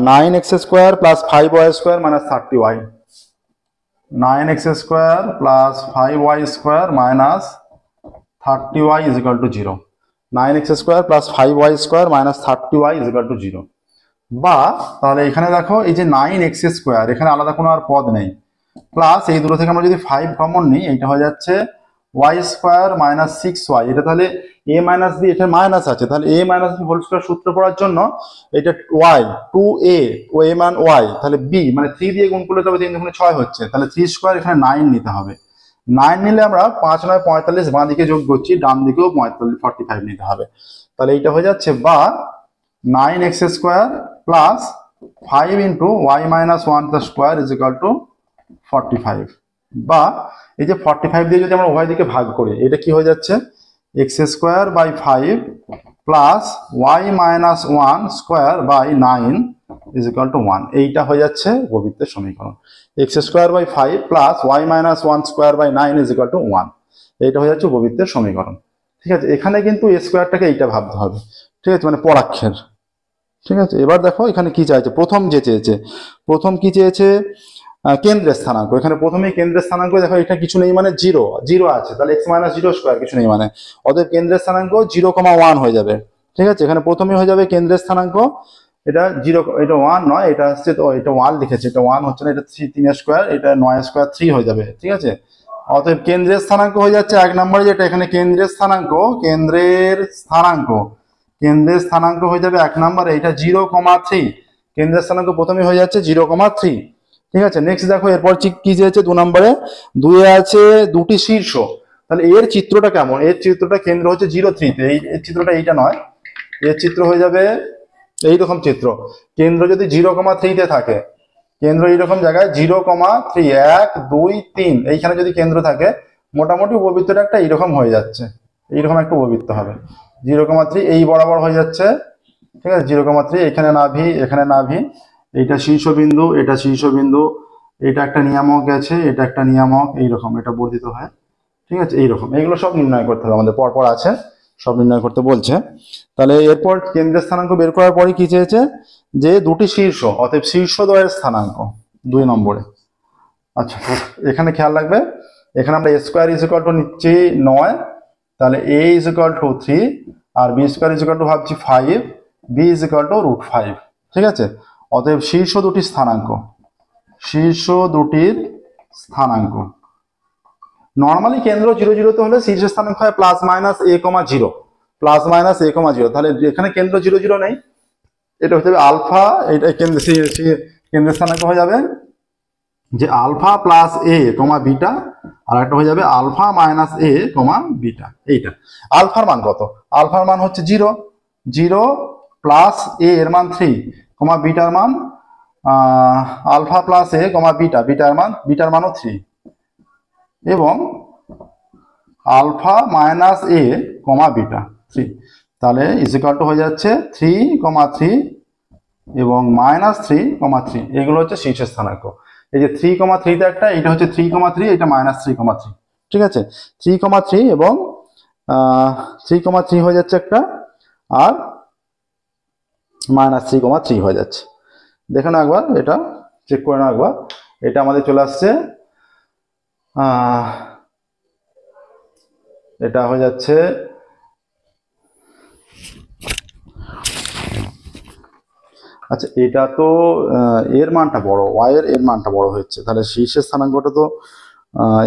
9x² plus 5y² minus 30y, 9x² plus 5y² minus 30y is equal to 0, 9x² plus 5y² minus 30y is equal to 0। বা তাহলে এখানে দেখো এই যে 9x², এখানে আলাদা কোনো আর পদ নেই, প্লাস এই দুটো থেকে আমরা যদি 5 কমন নিই, এইটা হয়ে যাচ্ছে y² মাইনাস 6y, এটা তাহলে a মাইনাস বি, এটা মাইনাস আছে, তাহলে a minus b whole square সূত্র পড়ার জন্য এটা y 2a ও a মান y, তাহলে b মানে 3 দিয়ে গুণ করলে তবে 3 দুগুণে 6 হচ্ছে, তাহলে 3² এখানে 9 নিতে হবে, 9 নিলে আমরা 5 9 45 বাঁ দিকে যোগ করছি, ডান দিকেও 45 নিতে হবে, তাহলে এইটা হয়ে যাচ্ছে বা 9x² plus 5 into y minus 1 plus square is equal two 45, বা এই যে 45 দিয়ে যদি আমরা উভয় দিকে ভাগ করি, এটা কি হয়ে যাচ্ছে x² by 5 plus y minus 1 square by 9 is equal to 1, এইটা হয়ে যাচ্ছে উপবৃত্তের সমীকরণ, x² by 5 plus y minus 1 square by 9 is equal to 1, এইটা হয়ে যাচ্ছে উপবৃত্তের সমীকরণ। ঠিক আছে, এখানে কিন্তু a স্কোয়ারটাকে এইটা ভাবতে হবে, ঠিক আছে, মানে পরাক্ষের। ঠিক আছে, এবার দেখো এখানে কি চাইছে, প্রথম কি চেয়েছে কেন্দ্রের স্থানাঙ্ক, এখানে প্রথমেই কেন্দ্রের স্থানাঙ্ক দেখো এটা কিছু নেই মানে 0 আছে, তাহলে x মাইনাস 0² কিছু নেই মানে, অতএব কেন্দ্রের স্থানাঙ্ক 0,1 হয়ে যাবে। ঠিক আছে, এখানে প্রথমেই হয়ে যাবে কেন্দ্রের স্থানাঙ্ক, এটা 0, এটা 1 নয়, এটা হচ্ছে তো এটা 1 লিখেছে, এটা 1 হচ্ছে না, এটা 3 এটা 9² 3 হয়ে যাবে। ঠিক আছে, অতএব কেন্দ্রের স্থানাঙ্ক হয়ে যাচ্ছে 1 নম্বরে যেটা, এখানে কেন্দ্রের স্থানাঙ্ক হয়ে যাবে 1 নম্বরে, এটা 0,3, কেন্দ্রের স্থানাঙ্ক প্রথমে হয়ে যাচ্ছে 0,3। ঠিক আছে, নেক্সট দেখো এরপর কি চেয়েছে 2 নম্বরে, 2 এ আছে দুটি শীর্ষ, তাহলে এর চিত্রটা কেমন, এর চিত্রটা কেন্দ্র হচ্ছে 0,3 তে, এই চিত্রটা এইটা নয়, এর চিত্র হয়ে যাবে এইরকম চিত্র, কেন্দ্র যদি 0,3 তে থাকে, কেন্দ্র এইরকম জায়গায় 0,3 1 2 3 এইখানে যদি কেন্দ্র থাকে, মোটামুটি উপবৃত্তটা একটা এইরকম হয়ে যাচ্ছে, এইরকম একটা উপবৃত্ত হবে 0,3 এই বরাবর হয়ে যাচ্ছে, ঠিক আছে 0,3 এখানে নাভি এখানে নাভি, এইটা শীর্ষবিন্দু এটা শীর্ষবিন্দু, এটা একটা নিয়ামক আছে এটা একটা নিয়ামক, এইরকম এটা বর্ধিত হয়, ঠিক আছে এইরকম এগুলো সব নির্ণয় করতে হবে আমাদের, পরপর আছে সব নির্ণয় করতে বলছে। তাহলে এরপর কেন্দ্রের স্থানাঙ্ক বের করার পরে কি চেয়েছে, যে দুটি শীর্ষ অতএব শীর্ষদ্বয়ের স্থানাঙ্ক 2 নম্বরে। আচ্ছা এখানে খেয়াল রাখবে, এখানে আমরা a square is equal to নিচ্ছি 9, তাহলে a ইজ ইকুয়াল টু 3 আর b square is equal to ভাবছি 5, b ইজ ইকুয়াল টু √5, ঠিক আছে। অতএব শীর্ষ দুটির স্থানাঙ্ক, শীর্ষ দুটির স্থানাঙ্ক নর্মালি কেন্দ্র 0 0 তে হলে শীর্ষ স্থানাঙ্ক হয় plus minus a, 0 plus minus a, 0, তাহলে এখানে কেন্দ্র 0 0 নেই, এটা হয়ে যাবে আলফা, এটা কেন্দ্রের স্থানাঙ্ক হয়ে যাবে যে আলফা প্লাস a, বিটা, আর একটা হয়ে যাবে আলফা মাইনাস a, বিটা। এইটা আলফার মান কত, আলফার মান হচ্ছে 0 0 প্লাস a এর মান 3, বিটার মান আলফা প্লাস a, বিটা, বিটার মানও 3, এবং আলফা মাইনাস a, বিটা 3, তাহলে ইজ ইকুয়াল টু হয়ে যাচ্ছে 3,3 এবং -3,3, এগুলো হচ্ছে শীর্ষ স্থানাঙ্ক। এই যে 3,3 তে একটা, এটা হচ্ছে 3,3, এটা -3,3, ঠিক আছে 3,3 এবং 3,3 হয়ে যাচ্ছে একটা, আর -3,3 হয়ে যাচ্ছে। দেখে না একবার, এটা চেক করে না একবার, এটা আমাদের চলে আসছে এটা হয়ে যাচ্ছে আচ্ছা এটা তো এর মানটা বড়, y এর মানটা বড় হচ্ছে, তাহলে শীর্ষের স্থানাঙ্কটা তো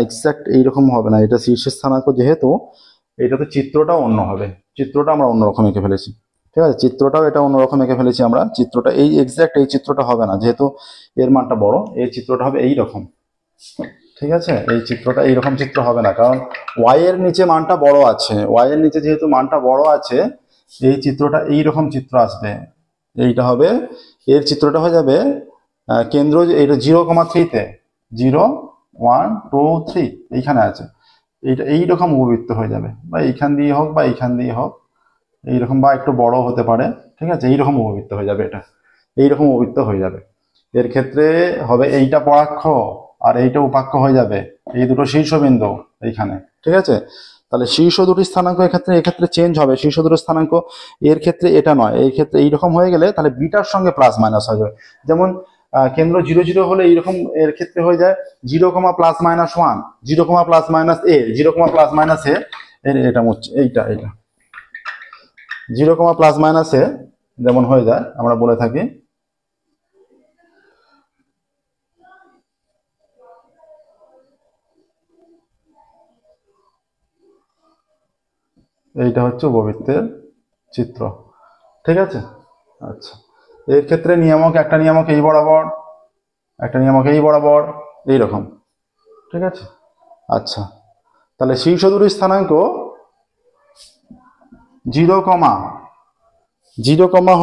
এক্সাক্ট এইরকম হবে না, এটা শীর্ষের স্থানাঙ্ক যেহেতু, এটা তো চিত্রটাও অন্য হবে, চিত্রটা আমরা অন্যরকম এঁকে ফেলেছি, ঠিক আছে চিত্রটাও এটা অন্যরকম এঁকে ফেলেছি আমরা, চিত্রটা এই এক্সাক্ট এই চিত্রটা হবে না, যেহেতু এর মানটা বড়, এই চিত্রটা হবে এই রকম, ঠিক আছে এই চিত্রটা এইরকম চিত্র হবে না, কারণ y এর নিচে মানটা বড় আছে, y এর নিচে যেহেতু মানটা বড় আছে, এই চিত্রটা এইরকম চিত্র আসবে, এইটা হবে, এর চিত্রটা হয়ে যাবে কেন্দ্র এটা 0,3 তে 0 1 2 3 এইখানে আছে, এইটা এইরকম উপবৃত্ত হয়ে যাবে, বা এইখান দিয়ে হোক বা এইখান দিয়ে হোক, এইরকম বা একটু বড় হতে পারে, ঠিক আছে এইরকম উপবৃত্ত হয়ে যাবে, এটা এইরকম উপবৃত্ত হয়ে যাবে। এর ক্ষেত্রে হবে এইটা পরাক্ষ আর এইটা উপাক্ষ হয়ে যাবে, এই দুটো শীর্ষবিন্দু এইখানে, ঠিক আছে। তাহলে শীর্ষ দুটি স্থানাঙ্ক এক্ষেত্রে চেঞ্জ হবে, শীর্ষ দুটো স্থানাঙ্ক এর ক্ষেত্রে এটা নয়, এই ক্ষেত্রে এইরকম হয়ে গেলে তাহলে বিটার সঙ্গে প্লাস মাইনাস হয়ে যাবে, যেমন কেন্দ্র 0 0 হলে এইরকম এর ক্ষেত্রে হয়ে যায় 0, +-1, 0, +-a, 0, +-a, এটা হচ্ছে এইটা 0, +-a যেমন হয়ে যায়, আমরা বলে থাকি এইটা হচ্ছে উপবৃত্তের চিত্র, ঠিক আছে। আচ্ছা এর ক্ষেত্রে নিয়ামক, একটা নিয়ামক এই বরাবর, একটা নিয়ামক এই বরাবর, এইরকম, ঠিক আছে। আচ্ছা তাহলে শীর্ষ দুটি স্থানাঙ্ক 0,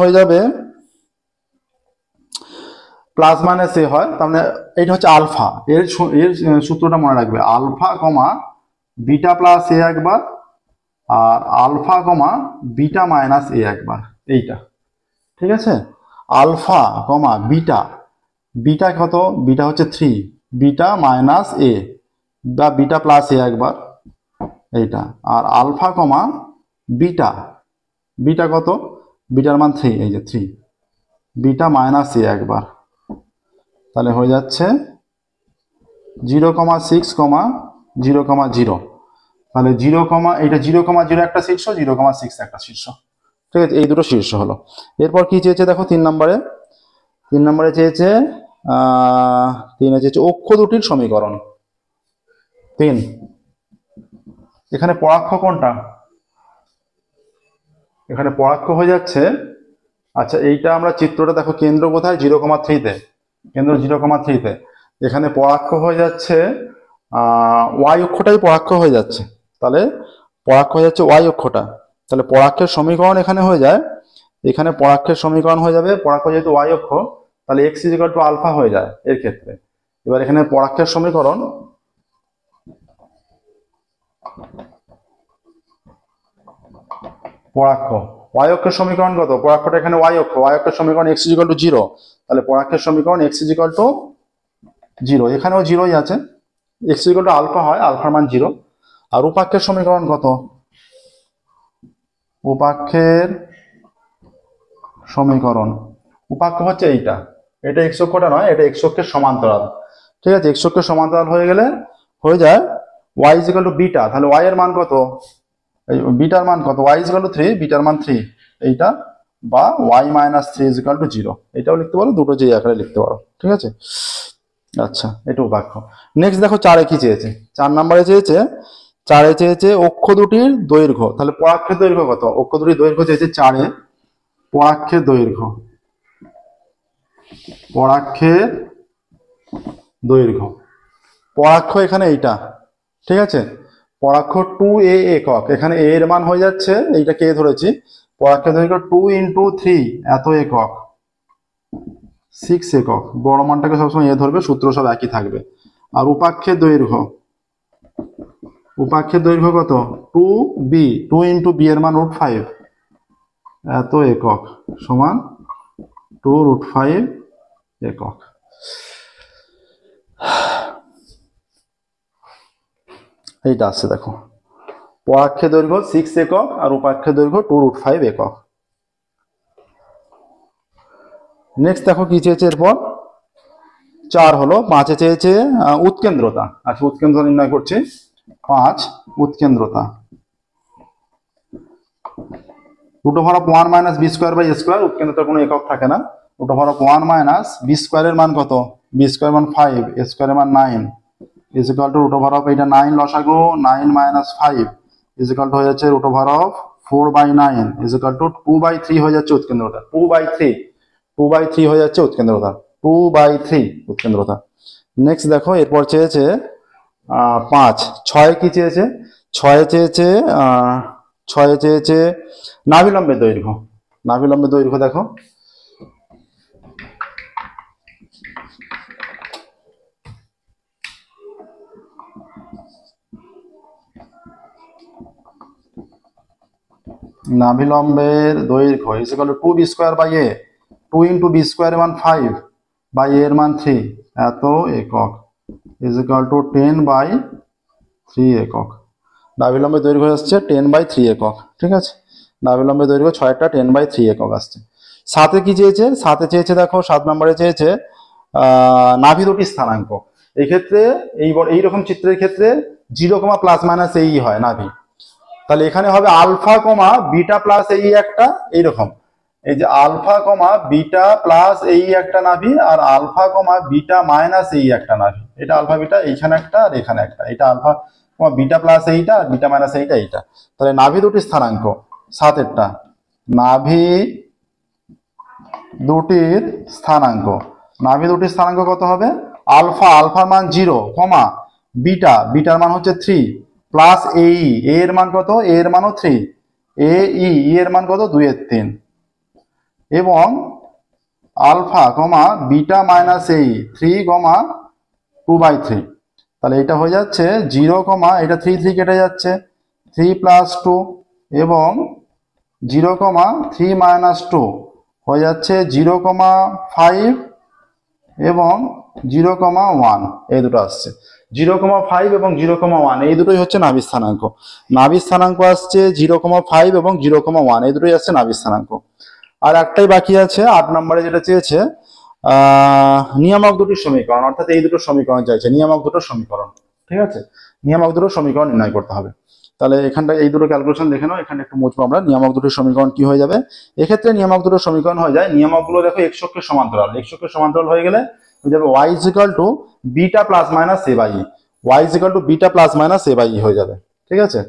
হয়ে যাবে +-a হয়, তার মানে এইটা হচ্ছে আলফা, এর সূত্রটা মনে রাখবে, আলফা, বিটা প্লাস a একবার, আর আলফা, বিটা মাইনাস a একবার, এইটা, ঠিক আছে। আলফা, বিটা, বিটা কত, বিটা হচ্ছে 3, বিটা মাইনাস a বা বিটা প্লাস a একবার, এইটা, আর আলফা, বিটা, বিটা কত, বিটার মান 3, এই যে 3, বিটা মাইনাস a একবার, তাহলে হয়ে যাচ্ছে 0,6, 0,0, তাহলে 0, এটা 0,0 একটা শীর্ষ, 0,6 একটা শীর্ষ, ঠিক আছে এই দুটো শীর্ষ হলো। এরপর কি চেয়েছে দেখো 3 নম্বরে চেয়েছে 3 চেয়েছে অক্ষ দুটির সমীকরণ 3, এখানে পরাক্ষ কোনটা, এখানে পরাক্ষ হয়ে যাচ্ছে, আচ্ছা এইটা আমরা চিত্রটা দেখো, কেন্দ্র কোথায় 0,3 তে, কেন্দ্র 0,3 তে, এখানে পরাক্ষ হয়ে যাচ্ছে y অক্ষটাই পরাক্ষ হয়ে যাচ্ছে, তাহলে পরাক্ষ হয়ে যাচ্ছে y অক্ষটা, তাহলে পরাক্ষের সমীকরণ এখানে হয়ে যায়, এখানে পরাক্ষের সমীকরণ হয়ে যাবে, পরাক্ষ যেহেতু y অক্ষ, তাহলে x = আলফা হয়ে যায় এর ক্ষেত্রে। এবার এখানে পরাক্ষের সমীকরণ পরাক্ষ y অক্ষের সমীকরণ কত, পরাক্ষটা এখানে y অক্ষ, y অক্ষের সমীকরণ x = 0, তাহলে পরাক্ষের সমীকরণ x = 0, এখানেও 0ই আছে, x = আলফা হয়, আলফার মান 0। আর উপাক্ষের সমীকরণ কত, উপাক্ষের সমীকরণ, উপাক্ষ হচ্ছে এইটা, এটা x অক্ষটা নয়, এটা x অক্ষের সমান্তরাল, ঠিক আছে, x অক্ষের সমান্তরাল হয়ে গেলে হয়ে যায় y = বিটা, তাহলে y এর মান কত, এই বিটার মান কত, y = 3, বিটার মান 3, এইটা, বা y - 3 = 0, এটাও লিখতে পারো, দুটো যে আকারে লিখতে পারো, ঠিক আছে। আচ্ছা, এটা উপাক্ষ। নেক্সট দেখো 4 কি চেয়েছে, 4 নম্বরে চেয়েছে, 4 চেয়েছে অক্ষ দুটির দৈর্ঘ্য, তাহলে পরাক্ষের দৈর্ঘ্য কত, অক্ষ দুটির দৈর্ঘ্য চেয়েছে 4, পরাক্ষের দৈর্ঘ্য, পরাক্ষের দৈর্ঘ্য, পরাক্ষ এখানে এইটা, ঠিক আছে, পরাক্ষ 2a একক, এখানে a এর মান হয়ে যাচ্ছে, এইটা কে ধরেছি, পরাক্ষের দৈর্ঘ্য 2 × 3 এত একক, 6 একক, বড় মানটাকে সবসময় এ ধরবে, সূত্র সব একই থাকবে। আর উপাক্ষের দৈর্ঘ্য, উপাক্ষের দৈর্ঘ্য কত, 2b, 2 × b এর মান √5 এত একক সমান 2 √5 একক। এইটা আসছে দেখো, পরাক্ষের দৈর্ঘ্য 6 একক আর উপাক্ষের দৈর্ঘ্য 2 √5 একক। নেক্সট দেখো কি চেয়েছে এরপর, 4 হলো, 5 চেয়েছে উৎকেন্দ্রতা। আচ্ছা, উৎকেন্দ্রতা নির্ণয় করছি। 5 উৎকেন্দ্রতা, √1 - b² উৎকেন্দ্রতার কোনো একক থাকে না, √1 - b² এর মান কত, b² মান 5, a² এর মান 9, এটা 9 লসাগু, 9 - 5 হয়ে যাচ্ছে √4/9 2/3 হয়ে যাচ্ছে উৎকেন্দ্রতা, 2/3 হয়ে যাচ্ছে উৎকেন্দ্রতা, 2/3 উৎকেন্দ্রতা। নেক্সট দেখো এরপর চেয়েছে 5, 6 কি চেয়েছে, 6 চেয়েছে নাভিলম্বের দৈর্ঘ্য, নাভিলম্বের দৈর্ঘ্য দেখো, নাভিলম্বের দৈর্ঘ্য = 2b²/a, 2 × b² এর মান 5 বাই a এর মান 3 এত একক = 10/3 একক। নাভিলম্বের দৈর্ঘ্য আসছে 10/3 একক, ঠিক আছে, নাভিলম্বের দৈর্ঘ্য 6টা 10/3 একক আসছে। 7 কি চেয়েছে, 7 চেয়েছে দেখো, 7 নম্বরে চেয়েছে নাভি দুটি স্থানাঙ্ক। এই ক্ষেত্রে এইরকম চিত্রের ক্ষেত্রে 0, ± হয় নাভি, তাহলে এখানে হবে আলফা, বিটা প্লাস এই একটা, এইরকম, এই যে আলফা, বিটা প্লাস এই একটা নাভি, আর আলফা, বিটা মাইনাস এই একটা নাভি, এটা আলফা বিটা, এইখানে একটা আর এখানে একটা, এটা আলফা, বিটা প্লাস এইটা আর বিটা মাইনাস এইটা, এইটা, তাহলে নাভি দুটি স্থানাঙ্ক 7এরটা, নাভি দুটির স্থানাঙ্ক, নাভি দুটির স্থানাঙ্ক কত হবে, আলফা, আলফার মান 0, বিটা, বিটার মান হচ্ছে 3, প্লাস এই এর মান কত, এর মানও 3, এর মান কত, 2/3, এবং আলফা, বিটা মাইনাস এই 3, 2/3, তাহলে এটা হয়ে যাচ্ছে 0, এটা 3 3 কেটে যাচ্ছে, 3 + 2, এবং 0, 3 - 2 হয়ে যাচ্ছে 0,5 এবং 0,1, এই দুটো আসছে, 0,5 এবং 0,1 এই দুটোই হচ্ছে নাভি স্থানাঙ্ক। নাভি স্থানাঙ্ক আসছে 0,5 এবং 0,1, এই দুটোই আসছে নাভি স্থানাঙ্ক। আর একটাই বাকি আছে 8 নম্বরে, যেটা চেয়েছে নিয়ামক দুটির সমীকরণ, অর্থাৎ এই দুটো সমীকরণ চাইছে, নিয়ামক দুটোর সমীকরণ, ঠিক আছে, নিয়ামক দুটোর সমীকরণ নির্ণয় করতে হবে। তাহলে এখানটা এই দুটো ক্যালকুলেশন দেখে নাও, এখানে একটু মুছবো আমরা, নিয়ামক দুটোর সমীকরণ কি হয়ে যাবে, এক্ষেত্রে নিয়ামক দুটোর সমীকরণ হয়ে যায়, নিয়ামকগুলো দেখো x অক্ষের সমান্তরাল, x অক্ষের সমান্তরাল হয়ে গেলে হয়ে যাবে y = beta plus minus a/e, y = beta plus minus a/e হয়ে যাবে, ঠিক আছে,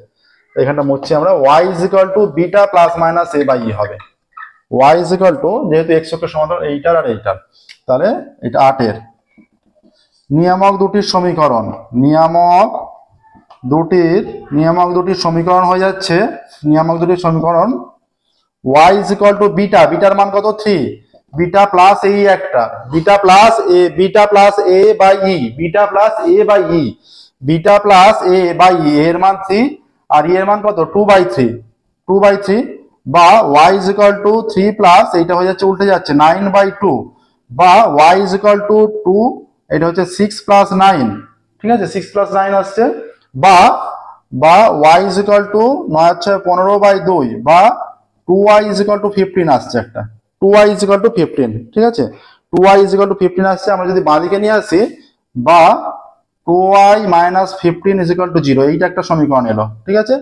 এখানটা মুছছি আমরা, y = beta plus minus a/e হবে, y = যেহেতু x অক্ষের সমান্তরাল এইটার আর এইটার, তাহলে এটা 8 নিয়ামক দুটির সমীকরণ, নিয়ামক দুটির সমীকরণ হয়ে যাচ্ছে, নিয়ামক দুটির সমীকরণ y = বিটা, বিটার মান কত, 3, বিটা প্লাস এই একটা, beta plus a/e, beta plus a/e এর মান 3, আর এর মান কত, 2/3, বা y is equal to 3 plus এইটা হয়ে যাচ্ছে উল্টে যাচ্ছে 9/2 বা y ইজ ইকুয়াল টু 2 এটা হচ্ছে 6 প্লাস 9, ঠিক আছে 6 প্লাস 9 আসছে, বা বা y ইজ ইকুয়াল টু 9/15/2 বা 2y ইজ ইকুয়াল টু 15 আসছে একটা, 2y ইজ ইকুয়াল টু 15, ঠিক আছে 2y ইজ ইকুয়াল টু 15 আসছে। আমরা যদি বাঁদিকে নিয়ে আসি বা 2y minus 15 is equal to 0, এইটা একটা সমীকরণ এলো, ঠিক আছে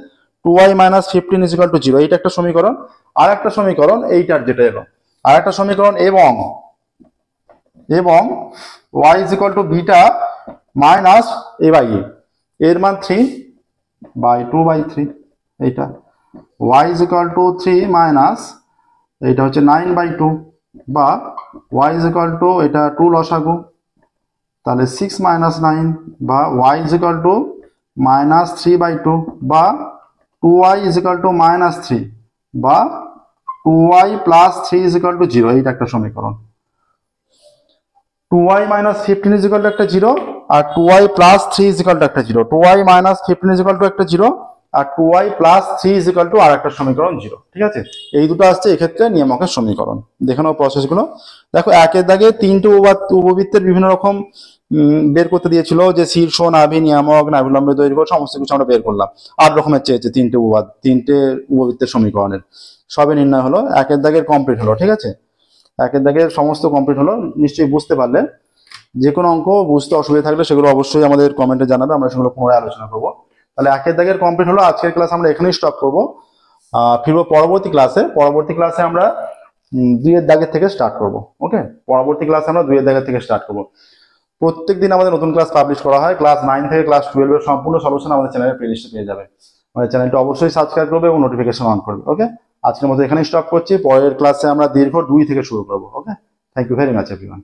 2y minus 15 is equal to 0, এইটা একটা সমীকরণ। আর একটা সমীকরণ এইটার যেটা এলো আর একটা সমীকরণ, এবং y is equal two beta minus a/a, এর মান 3/2/3, এইটা y is equal to 3 minus এইটা হচ্ছে 9/2 বা y ইজ ইকুয়াল টু এটা 2 লসাগু তাহলে 6 মাইনাস 9 বা y is equal two minus 3/2 বা 2y is equal two minus 3 বা 2y plus 3 is equal to 0, এইটা একটা সমীকরণ। 2y minus 15 is equal to একটা 0 আর 2y plus 3 is equal to একটা 0, 2y minus 15 is equal to একটা 0 আর 2y plus 3 is equal to আর একটা সমীকরণ 0, ঠিক আছে এই দুটো আসছে এক্ষেত্রে নিয়ামকের সমীকরণ। দেখে নাও প্রসেসগুলো। দেখো একের দাগে তিনটে উপবৃত্তের বিভিন্ন রকম বের করতে দিয়েছিল, যে শীর্ষ, নাভি, নিয়ামক, নাভিলম্বের দৈর্ঘ্য সমস্ত কিছু আমরা বের করলাম। 8 রকমের চেয়েছে তিনটে উপবৃত্তের সমীকরণের, সবে নির্ণয় হলো, একের দাগের কমপ্লিট হলো, ঠিক আছে একের দাগের সমস্ত কমপ্লিট হলো। নিশ্চয়ই বুঝতে পারলে। যে কোনো অঙ্ক বুঝতে অসুবিধা থাকলে সেগুলো অবশ্যই আমাদের কমেন্টে জানাবে, আমরা সেগুলো পুনরায় আলোচনা করবো। তাহলে একের দাগের কমপ্লিট হলো। আজকের ক্লাস আমরা এখানেই স্টপ করবো। ফিরবো পরবর্তী ক্লাসে আমরা 2 এর দাগের থেকে স্টার্ট করবো। ওকে, পরবর্তী ক্লাসে আমরা 2 এর দাগের থেকে স্টার্ট করবো। প্রত্যেকদিন আমাদের নতুন ক্লাস পাবলিশ করা হয়। ক্লাস 9 থেকে ক্লাস 12 এর সম্পূর্ণ সলিউশন আমাদের চ্যানেলে প্লেলিস্টে পেয়ে যাবে। আমাদের চ্যানেলটা অবশ্যই সাবস্ক্রাইব করবে এবং নোটিফিকেশন অন করবে। ওকে, আজকের মতো এখানেই স্টপ করছি। পরের ক্লাসে আমরা দীর্ঘ 2 থেকে শুরু করবো। Okay, thank you very much everyone.